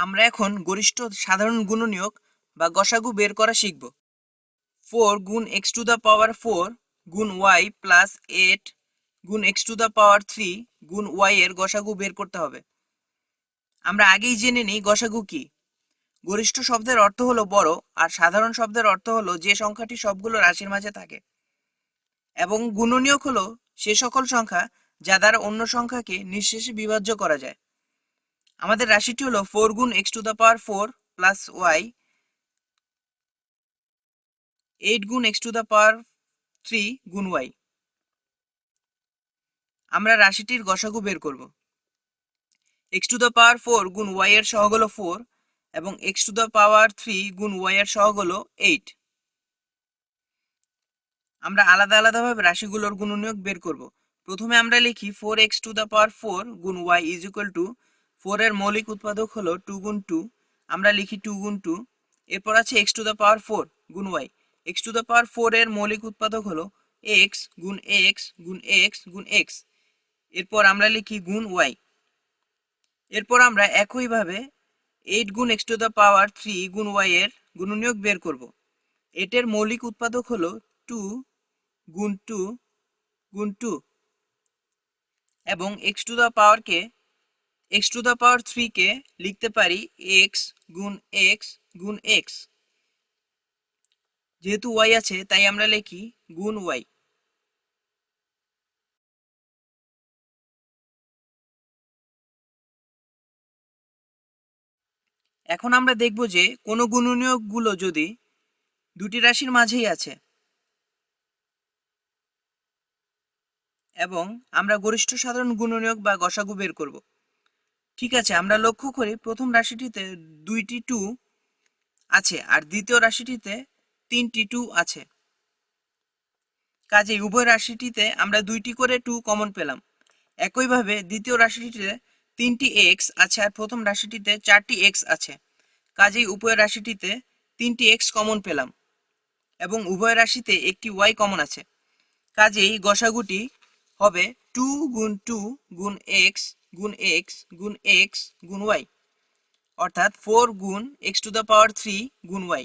আমরা এখন গরিষ্ঠ সাধারণ গুণনীয়ক বা গসাগু বের করা শিখব। 4 গুণ এক্স টু দ্য পাওয়ার 4 গুণ ওয়াই প্লাস 8 গুণ এক্স টু দ্য পাওয়ার 3 গুণ ওয়াই এর গসাগু বের করতে হবে। আমরা আগেই জেনে নিই গসাগু কি। গরিষ্ঠ শব্দের অর্থ হলো বড়, আর সাধারণ শব্দের অর্থ হলো যে সংখ্যাটি সবগুলো রাশির মাঝে থাকে, এবং গুণনীয়ক হলো সে সকল সংখ্যা যা দ্বারা অন্য সংখ্যাকে নিঃশেষে বিভাজ্য করা যায়। আমাদের রাশিটি হলো 4 গুণ x to the power 4 plus y 8 গুণ এক্স টু দ্য পাওয়ার 3 গুণ ওয়াই। আমরা রাশিটির গসাগু বের করব। এক্স টু দ্য পাওয়ার 4 গুণ ওয়াই এর সহগ হলো 4 এবং এক্স টু দ্য পাওয়ার 3 গুণ ওয়াই এর সহগ হলো 8। আমরা আলাদা আলাদাভাবে রাশিগুলোর গুণনীয়ক বের করব। প্রথমে আমরা লিখি 4x টু দ্য পাওয়ার 4 গুণ ওয়াই ইজ ইকুয়াল টু 4 এর মৌলিক উৎপাদক হলো 2 গুণ 2, আমরা লিখি 2 গুণ 2। এরপর আছে x টু দ্য পাওয়ার 4 গুণ y. x to the power 4 এর মৌলিক উৎপাদক হলো x গুণ x গুণ x গুণ x। এরপর আমরা লিখি গুণ y। এরপর আমরা একইভাবে 8 গুণ x টু দ্য পাওয়ার 3 গুণ y এর গুণনীয়ক বের করব। এটার মৌলিক উৎপাদক হলো 2 গুণ 2 গুণ 2 এবং x টু দ্য পাওয়ারকে x টু দ্য পাওয়ার 3 কে লিখতে পারি x গুণ x গুণ x। যেহেতু y আছে তাই আমরা লিখি গুণ y। এখন আমরা দেখব যে কোনো গুণনীয়কগুলো যদি দুটি রাশির মাঝেই আছে এবং আমরা গরিষ্ঠ সাধারণ গুণনীয়ক বা গসাগু বের করব। ঠিক আছে, আমরা লক্ষ্য করি প্রথম রাশিটিতে 2টি 2 আছে আর দ্বিতীয় রাশিটিতে 3টি 2 আছে। কাজেই উভয় রাশিটিতে আমরা 2টি করে 2 কমন পেলাম। একইভাবে দ্বিতীয় রাশিটিতে 3টি x আছে আর প্রথম রাশিটিতে 4টি x আছে। কাজেই উভয় রাশিটিতে 3টি x কমন পেলাম এবং উভয় রাশিতে একটি y কমন আছে। কাজেই গসাগুটি হবে 2 গুণ 2 গুণ x গুণ x গুণ x গুণ y, অর্থাৎ 4 গুণ x টু দ্য পাওয়ার 3 গুণ y।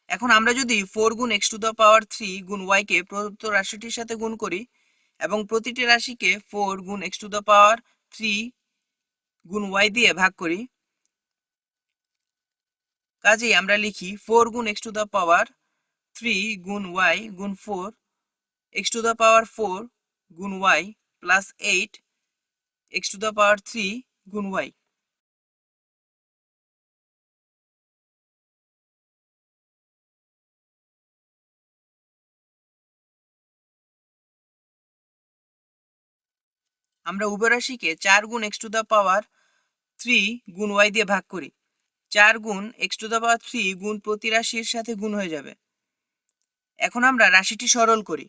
এখন আমরা যদি 4 গুণ x টু দ্য পাওয়ার 3 গুণ y কে প্রদত্ত রাশিটির সাথে গুণ করি এবং প্রতিটি রাশিকে 4 গুণ x টু দ্য পাওয়ার 3 গুণ y দিয়ে ভাগ করি, কাজেই আমরা লিখি 4 গুণ x টু দ্য পাওয়ার 3 গুণ y গুণ 4 x টু দ্য পাওয়ার 4 গুণ y plus 8 x to the power 3 গুণ y। আমরা উভয় রাশিকে 4 গুণ x টু দ্য পাওয়ার 3 গুণ y দিয়ে ভাগ করি। 4 গুণ x টু দ্য পাওয়ার 3 গুণ প্রতি রাশির সাথে গুণ হয়ে যাবে। এখন আমরা রাশিটি সরল করি।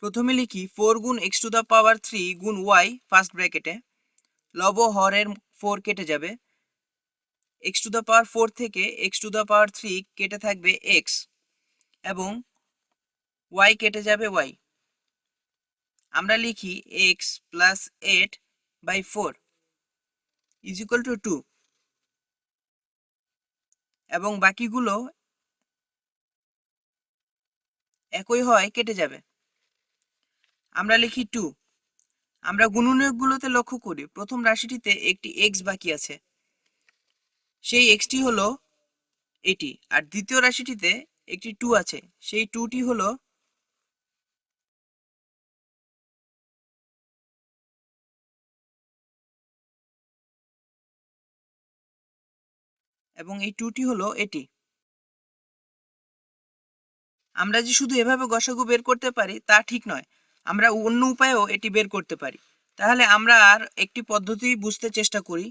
প্রথমে লিখি 4 গুণ x টু দ্য পাওয়ার 3 গুণ y ফার্স্ট ব্র্যাকেটে, লব হরের 4 কেটে যাবে, x টু দ্য পাওয়ার 4 থেকে x টু দ্য পাওয়ার 3 কেটে থাকবে x এবং y কেটে যাবে y। আমরা লিখি x plus 8 by 4 is equal to 2 এবং বাকিগুলো একই হয়, কেটে যাবে। আমরা লিখি 2। আমরা গুণনীয়কগুলোতে লক্ষ্য করি প্রথম রাশিটিতে একটি x বাকি আছে, সেই xটি হলো এটি, আর দ্বিতীয় রাশিটিতে একটি 2 আছে, সেই 2টি হলো এবং এই 2টি হলো এটি। আমরা যে শুধু এভাবে গসাগু বের করতে পারি তা ঠিক নয়, আমরা অন্য উপায়েও এটি বের করতে পারি। তাহলে আমরা আর একটি পদ্ধতি বুঝতে চেষ্টা করি।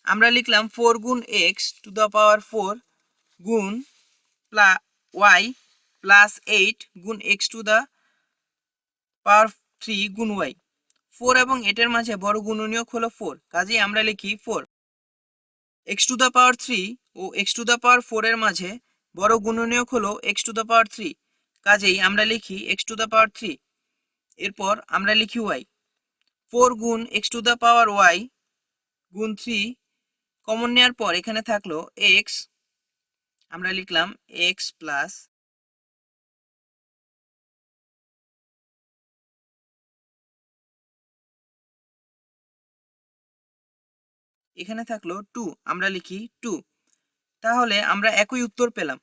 আমরা লিখলাম 4 গুণ x টু দ্য পাওয়ার 4 গুণ y প্লাস 8 গুণ x টু দ্য পাওয়ার 3 গুণ y। 4 এবং 8 এর মাঝে বড় গুণনীয়ক হলো 4, কাজেই আমরা লিখি 4। x টু দ্য পাওয়ার 3 ও x টু দ্য পাওয়ার 4 এর মাঝে বড় গুণনীয়ক হলো x টু দ্য পাওয়ার 3, কাজেই আমরা লিখি x টু দ্য পাওয়ার 3। এরপর আমরা লিখি y। 4 গুণ x to the power y গুণ 3 কমন নেওয়ার পর এখানে থাকলো এক্স, আমরা লিখলাম এক্স প্লাস এখানে থাকলো 2, আমরা লিখি 2। তাহলে আমরা একই উত্তর পেলাম।